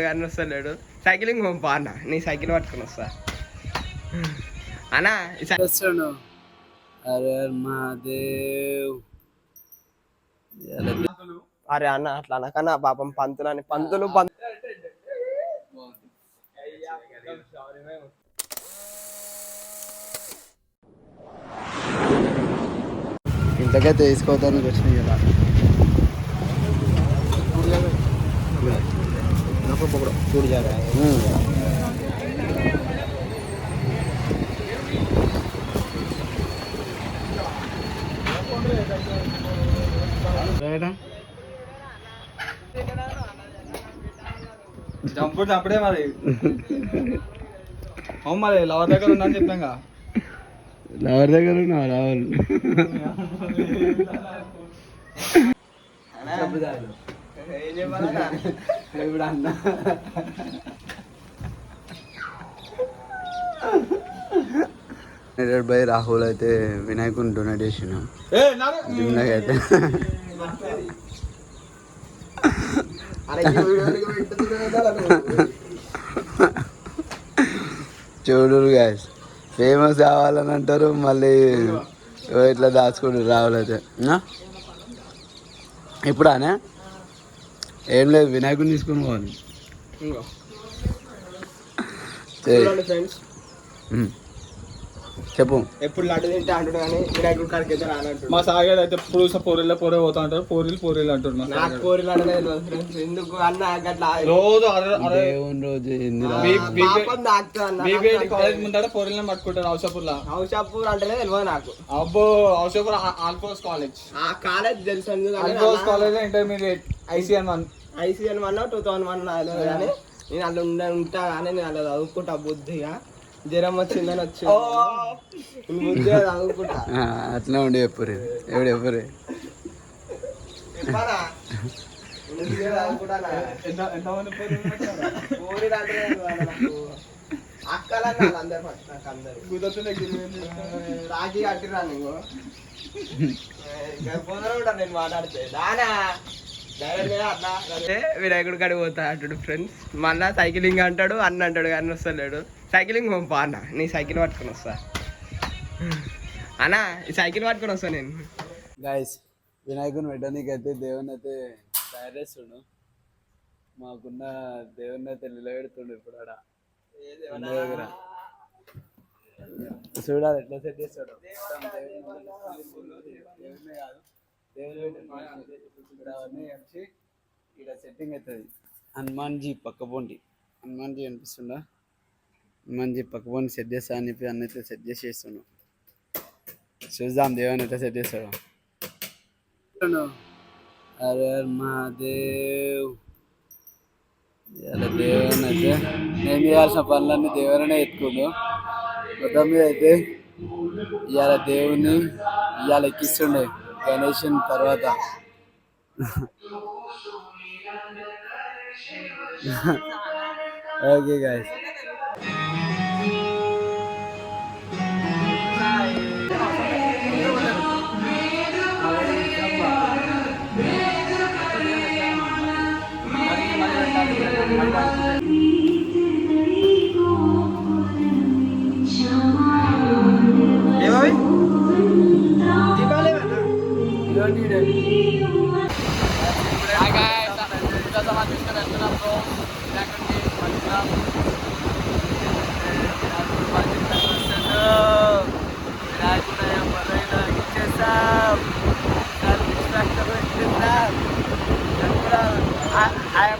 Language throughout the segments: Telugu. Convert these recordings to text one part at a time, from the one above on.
కానీ వస్తలేడు. సైకిలింగ్ పంపా అన్న, నీ సైకిల్ పట్టుకుని వస్తా అన్నా. అరే మహాదేవ్, అరే అన్న అట్లా అనకన్నా పాపం పంతులని పంతులు ఇంతకే తీసుకోవడానికి వచ్చినాయి కదా. చూడు జాగా జంపుడు అప్పుడే మరి అవును మరి లవర్ దగ్గర ఉన్నా అని చెప్పాం కదా. లవర్ దగ్గర ఉన్నా రావాలి ఇప్పుడు అన్న బై రాహుల్ అయితే వినాయకుని డొనేట్ చేసిన అయితే చూడు గాయస్, ఫేమస్ కావాలని అంటారు, మళ్ళీ ఇట్లా దాచుకుంటారు రాహుల్ అయితే. ఇప్పుడానే ఏం లేదు, వినాయకుని తీసుకుని పోవాలి. చెప్పు. ఎప్పుడు లడ్డు తింటే అంటాడు కానీ వినాయకుడి కాడికి అయితే రానంటాడు. మా సాగర్ అయితే పురుష పోరీల్లో పోరే పోతా అంటారు, పోరీలు అంటారు. నాకు పోరీలు అంటే ఎందుకు అన్న అట్లా రోజు కాలేజ్ ముందర పోరీలను పట్టుకుంటారు. హౌషాపూర్ అంటేనే తెలియదు నాకు. అబ్బో హౌషాపూర్ ఆల్కోస్ కాలేజ్, ఆ కాలేజ్ తెలుసు. ఆల్కోస్ కాలేజ్ ఇంటర్మీడియట్ ICN 1 2001 కానీ నేను అట్లా ఉంటా కానీ నేను అట్లా చదువుకుంటా బుద్ధిగా. జ్వరం వచ్చిందని వచ్చి బుద్ధిగా చదువుకుంటా. అట్లా ఉండి ఎప్పుడు ఎవరు అక్కలన్నా అందరు ఫస్ట్ నాకు అందరు రాఖీ కట్టిరా నువ్వు ఉంటాను నేను మాట్లాడితే దానా వినాయకుడి కాడికి పోతా అంటాడు ఫ్రెండ్స్. మళ్ళా సైకిలింగ్ అంటాడు, అన్న అంటాడు కానీ వస్తలేడు. సైకిలింగ్ పంపా అన్న, నీ సైకిల్ పట్టుకుని వస్తా అన్నా. ఈ సైకిల్ పట్టుకుని వస్తా నేను. గాయస్, వినాయకుని పెట్టడానికి అయితే దేవుని అయితే తయారు చేస్తుండు. మాకున్న దేవుని అయితే నిలబెడుతుండు ఇప్పుడు ఆడ దగ్గర. చూడాలి ఎట్లా సెట్ చేస్తాడు. దేవునే కాదు, దేవుని అవన్నీ కలిసి ఇక్కడ సెట్టింగ్ అవుతుంది. హనుమాన్జీ పక్కపోండి, హనుమాన్జీ అనిపిస్తుందా? హనుమాన్జీ పక్కపోండి సెట్ చేస్తా అని చెప్పి అన్నైతే సెట్ చేసేస్తున్నాం. చూద్దాం దేవుని అయితే సెట్ చేస్తాడు. అరే మహాదేవ్, ఇలా దేవుని అయితే నేను చేయాల్సిన పనులన్నీ దేవునే ఎత్తుకుండు. మొత్తం మీద అయితే ఇవాళ దేవుని ఇవాళ ఎక్కిస్తుండే గణేషన్ తర్వాత. Okay guys,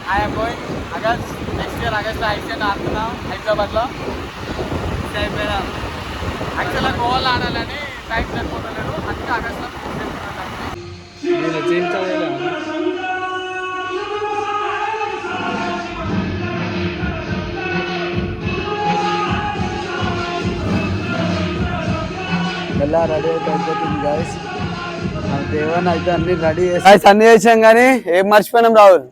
I am going next year August ICN ఆడుతున్నాం హైదరాబాద్లో. యాక్చువల్గా గోవాలో ఆడాలని టైం సరిపోతలేదు, అందుకే ఆగస్ట్లో ఎలా రెడీ అయితే అయిపోతుంది గాయస్. దేవుని అయితే అన్ని రెడీ చేసి అన్ని చేసాం కానీ ఏం మర్చిపోయినాం రాహుల్?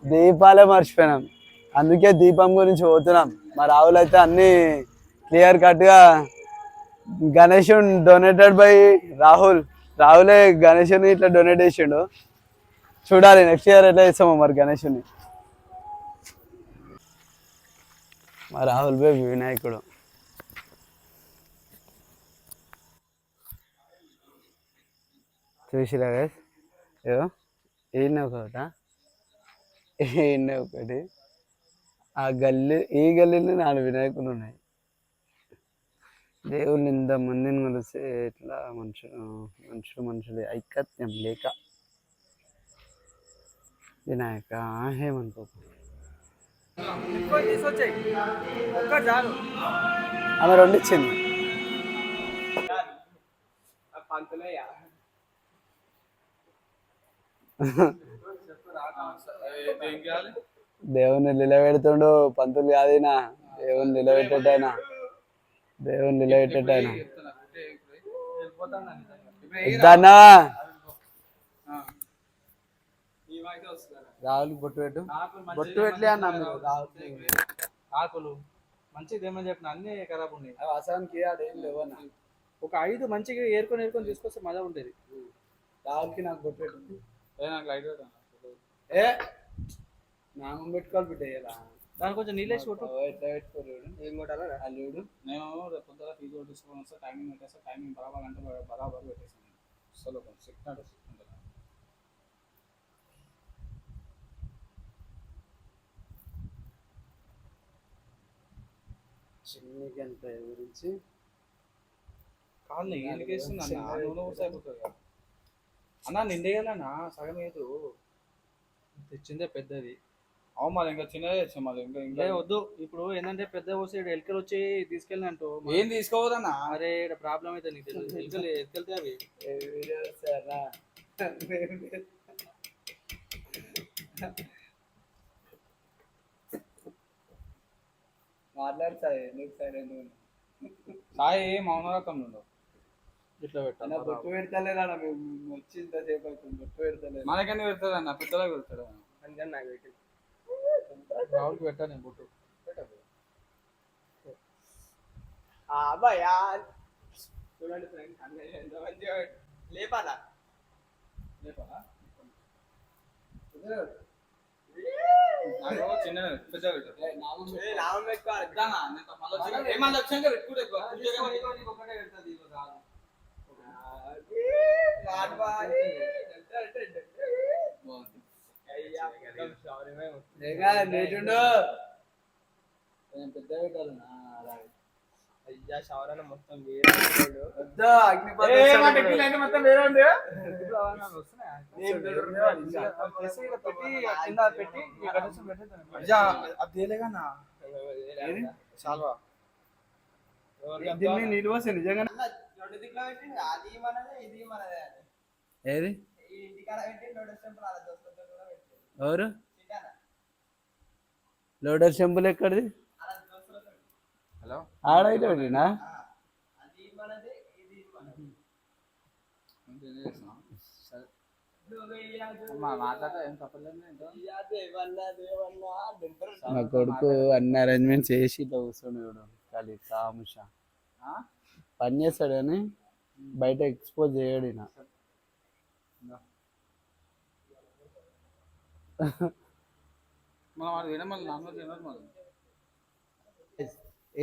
దీపాలే మర్చిపోయినాం. అందుకే దీపం గురించి పోతున్నాం. మా రాహుల్ అయితే అన్ని క్లియర్ కట్గా గణేశుని డొనేటెడ్ బై రాహులే గణేశుని ఇట్లా డొనేట్ చేసిండు. చూడాలి నెక్స్ట్ ఇయర్ ఎట్లా చేస్తామో మరి గణేశుని. మా రాహుల్ బేబీ వినాయకుడు. చూసిరా గైస్, ఏదో ఈయన ఒకట, ఈయన ఒకటి. ఆ గల్లీ, ఈ గల్లీలో 4 వినాయకులు ఉన్నాయి. దేవుళ్ళు ఇంతమందిని కలిసి ఎట్లా మనుషులు ఐకత్యం లేక వినాయక ఏమనుకోకు. ఆమె 2 ఇచ్చింది. దేవుణ్ణి నిలబెడుతుండు, పంతులు కాదైనా దేవుని నిలబెట్టేటైనా, దేవుని నిలబెట్టేటైనా. ఇద్దానా రాహుల్ బొట్టు పెట్టు, బొట్టు పెట్టలే అన్న మీరు. ఆకులు మంచిగా ఏమని చెప్పిన అన్ని ఖరాబ్ ఉన్నాయి. అసానికి అదేం లేవన్నా. ఒక 5 మంచిగా ఏరుకొని తీసుకొస్తే మజా ఉండేది. రాహుల్కి నాకు బొట్టు పెట్టు. నాకు లైట్ ఏ నామం పెట్టుకోవాలి బిడ్డ. దాని కొంచెం నీళ్ళేసి కొట్టు. ఎట్లా పెట్టుకోరు ఏం కొట్టాలా అల్లుడు. నేను రేపు పొద్దున ఫీజు తీసుకొని వస్తే టైమింగ్ పెట్టేస్తా. టైమింగ్ బరాబర్ అంటే బరాబర్ పెట్టేసాను. అసలు సిక్స్ చిన్ని గంట గురించి కాదు ఎందుకేస్తుంది అన్న, నూనె కూడా అయిపోతుంది కదా అన్న. నిండేయాలన్నా సగం ఏదు తెచ్చిందే పెద్దది. అవు మరి ఇంకా చిన్నదే తెచ్చాం. మరి ఇంకా వద్దు. ఇప్పుడు ఏంటంటే పెద్ద వస్తే ఎలుకలు వచ్చి తీసుకెళ్ళి అంటూ ఏం తీసుకోవద్దన్నా. అరే ఇక్కడ ప్రాబ్లం అయితే నీకు తెలియదు. ఎలుకలు ఎత్తుకెళ్తే అవి మాట్లాడతాయి ఎందుకు సరే నువ్వు సాయి మౌన రకం ఉండవు. ఇట్లా పెట్టాలి. బొట్టు పెడతలేరా మేము వచ్చి ఇంతసేపు అవుతుంది. బొట్టు పెడతలేదు. మనకన్నీ పెడతాడు అన్న, పెద్దలా పెడతాడు అందుకని నాకు పెట్టి రావులకి పెట్టాను నేను బొట్టు. చూడండి ఫ్రెండ్స్, ఎంత మంచిగా లేపాలా లేపాలా చిన్న పెద్ద నామం పెట్టుకోవాలి. పెద్ద పెట్టాలన్నా. అయ్యా షవరన్న మొత్తం మొత్తం వేరే ఉంది. దీన్ని నిలువసే నిజంగా. ఏది ఎవరు లోడర్ టెంపుల్ ఎక్కడిది? హలో ఆడైతే ఒకటినా? నా కొడుకు అన్ని అరేంజ్మెంట్స్ చేసి ఇట్లా కూర్చొని ఖాళీ కాముష పని చేస్తాడు కానీ బయట ఎక్స్పోజ్ చేయడు.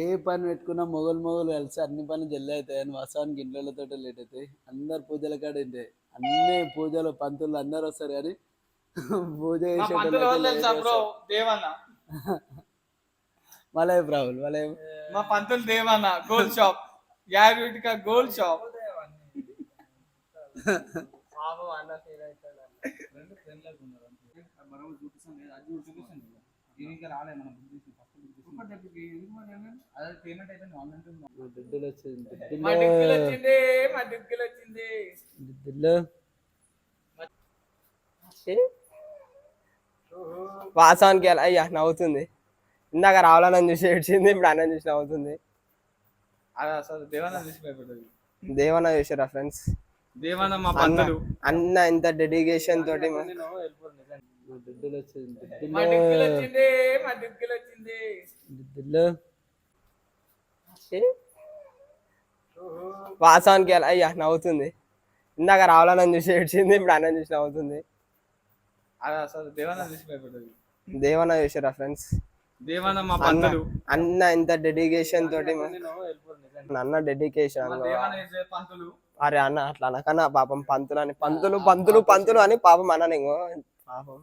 ఏ పని పెట్టుకున్నా మొగలు కలిసి అన్ని పనులు జల్లి అవుతాయి. అని వాస్తవానికి ఇంట్లతో లేట్ అవుతాయి. అందరు పూజల కాడ ఉంటాయి. అన్ని పూజలు పంతులు అందరు వస్తారు కానీ పూజ మలయ రాహుల్ మలయ మా పంతులు దేవన్న గోల్డ్ షాప్ యాగ్రిటికా గోల్డ్ షాప్. వాసానికి అయ్యా నవ్వుతుంది. ఇందాక రావాలని చూసి ఏడ్చింది, ఇప్పుడు అన్నం చూసి నవ్వుతుంది. దేవన్న చూసారా ఫ్రెండ్స్? దేవన్న మా పంతులు అన్న ఇంత డెడికేషన్ తోటి వాసానికి అయ్యా నవ్వుతుంది. ఇందాక రావాలని చూసి ఏడ్చింది, ఇప్పుడు అన్నం చూసి నవ్వుతుంది. దేవన్న చూసారా ఫ్రెండ్స్? దేవన్న మా పంతులు అన్న ఇంత డెడికేషన్ తోటి అన్న డెడికేషన్ పంతులు. అరే అన్న అట్లా అనకన్నా పాపం పంతులు అని పంతులు పంతులు పంతులు అని పాపం అన్న నేను పాపం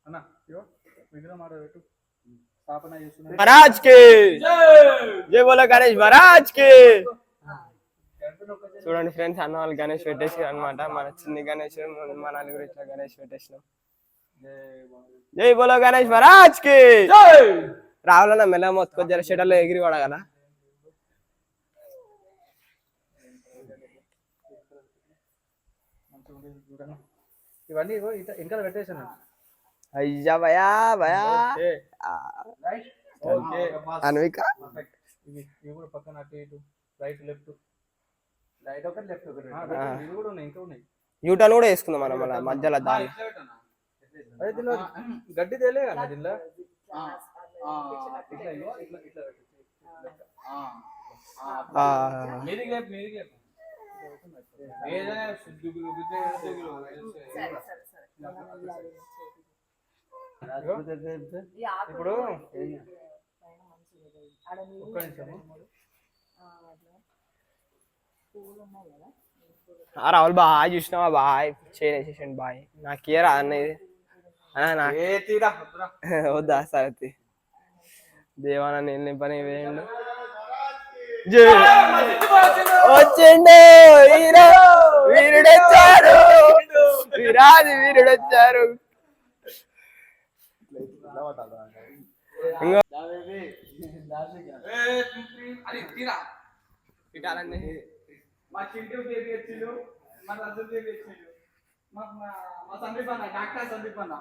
అన్న విగ్రహం ఆడబెట్టు స్థాపన చేస్తున్నా. महाराज के जय बोलो गणेश महाराज के. చూడండి ఫ్రెండ్స్ అన్న వాళ్ళు గణేష్ పెట్టేసారు అనమాట. మన చిన్ని గణేష్ మన నలుగురు ఇట్లా గణేష్ పెట్టేసినాం. జై బోలో గణేష్ మహారాజ్ కి. రావాలన్నా మెల్ల మొత్తుకో జర షెటర్లో ఎగిరి పడగల. ఇవన్నీ ఇంకా పెట్టేసాను. అయ్యా భయా భయా అన్విక ఇవి కూడా పక్కన అటు ఇటు రైట్ లెఫ్ట్ రైట్ ఒకటి లెఫ్ట్ ఒకటి ఇవి కూడా ఉన్నాయి ఇంకా ఉన్నాయి. యూటర్న్ కూడా వేసుకుందాం మనం మళ్ళీ మధ్యలో దాని అదే దీనిలో గడ్డి తేలే కదా దీనిలో ఇప్పుడు రాహుల్ బాగా చూసినావా బాయ్ చేసేసాను బాయ్ నాకే రా అన్నది వద్దా సరే దేవాన నేను పని వేయండి. వచ్చిండు హీరో వీరుడొచ్చారు వీరాది వీరుడొచ్చారు. మా చింటూ బేబీ వచ్చిండు, మా రజల్ బేబీ వచ్చిండు, మా సందీప్ అన్న డాక్టర్ సందీప్ అన్న.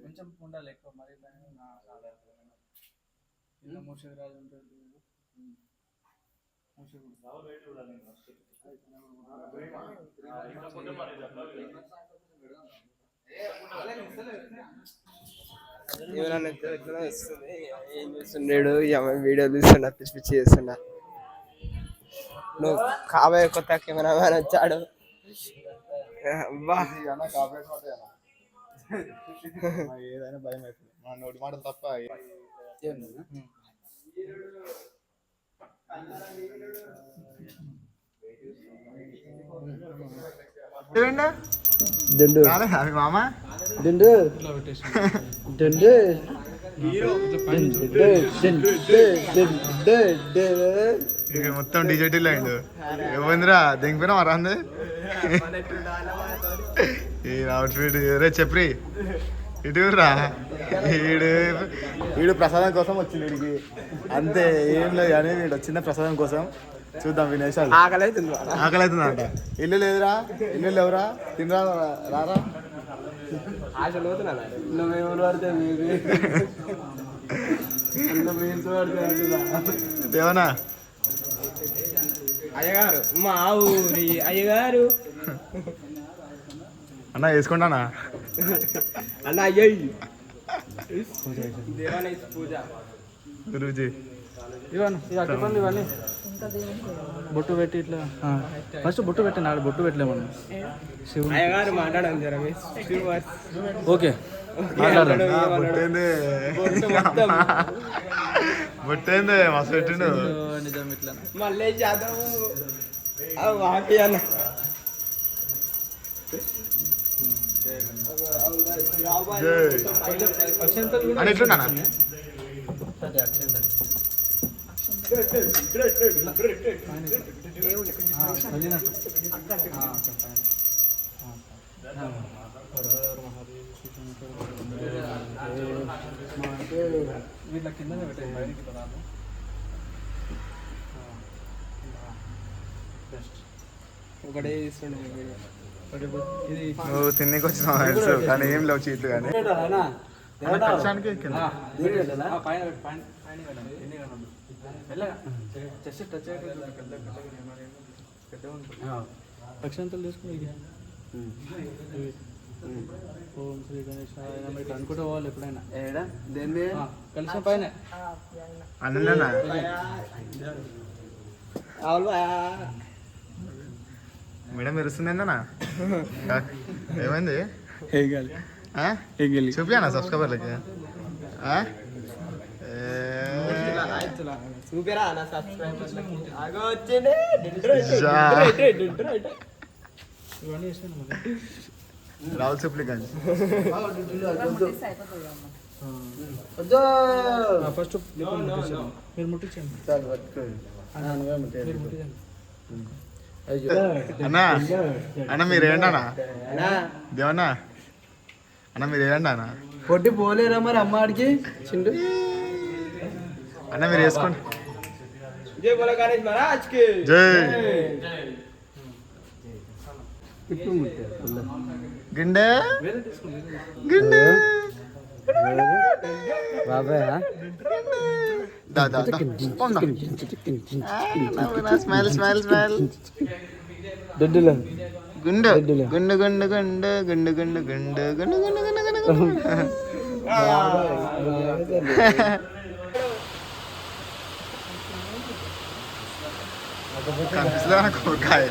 కొంచెం ఉండాలి ఎక్కువ మరి మూషరాజు ఉంటుంది. ఏం చేస్తుండేడు వీడియో తీస్తుండ పిచ్చి పిచ్చి చేస్తుండ. నువ్వు కాబోయే కొత్త కెమెరామ్యాన్ వచ్చాడు. ఏదైనా భయం అయిపోయింది మా నోటి మాట తప్ప. మామ మొత్తం డిజిటల్ అయిండు. ఏమైందిరా దిగిపోయినా మరంది ఈ అవుట్ఫిట్ రే చెప్పి ఇటురా. వీడు ప్రసాదం కోసం వచ్చింది వీడికి అంతే ఏం లేదు కానీ వీడు వచ్చిన ప్రసాదం కోసం. చూద్దాం వినేశాలు ఆకలి అవుతుంది అంట. ఇల్లు లేదురా ఇల్లు లేవురా తినరా రారా నువ్వేమో పడితే దేవనా అయ్యగారు మా ఊరి అయ్యగారు అన్న వేసుకుంటానా అన్న అయ్యి దేవాన పూజ గురూజీ ఇవన్నీ చెప్పండి. ఇవన్నీ బొట్టు పెట్టి ఇట్లా ఫస్ట్ బొట్టు పెట్టండి. ఆడ బొట్టు పెట్టలే మనం శివుడు అయ్యగారు మాట్లాడాలి జర ఓకే బొట్టేంది మస్తు పెట్టిండు నిజం ఇట్లా మళ్ళీ చదవు వాకి అన్న అని ఎట్లున్నా వీళ్ళ కిందనే పెట్టండి బయటికి రాదు. ఒకటే ఇస్తుండే ఇది నువ్వు తిన్నీకి వచ్చినావు తెలుసు కానీ ఏం లేవు చీట్లు కానీ పైన చెస్ట్ టచ్ పెద్ద అక్షంతలు తీసుకుని ఓం శ్రీ గణేశాయ నమః ఇట్లా అనుకుంటూ పోవాలి ఎప్పుడైనా ఏడా దేని కలిసిన పైన అన్ననా మేడం మెరుస్తుందేందన్నా ఏమైంది ఆ? చూపియానా సబ్స్క్రైబర్లకి ఆ? చూపిరా నా సబ్స్క్రైబర్లకి ఆగో వచ్చింది జా. ఇవన్నీ వేసాను మరి రాహుల్ సిప్లిగంజ్ ఫస్ట్ మీరు ముట్టించండి మీరు ముట్టించండి అన్నా అన్న మీరేంటన్నా దేవన్నా అన్న మీరేంటన్నా పొట్టి పోలేరా మరి అమ్మాడికి చిండు అన్న మీరు వేసుకోండి జై బోలో గణేష్ మహారాజ్ కి జై గిండే గిండే బాబాయ్ దా దా దా పొందా స్మైల్ స్మైల్ స్మైల్ దొడ్డులో గుండు గుండు గుండు గుండు గుండు గుండు గుండు గుండు గుండు గుండు గుండు గుండు కనిపిస్తుందా నాకు కూరగాయ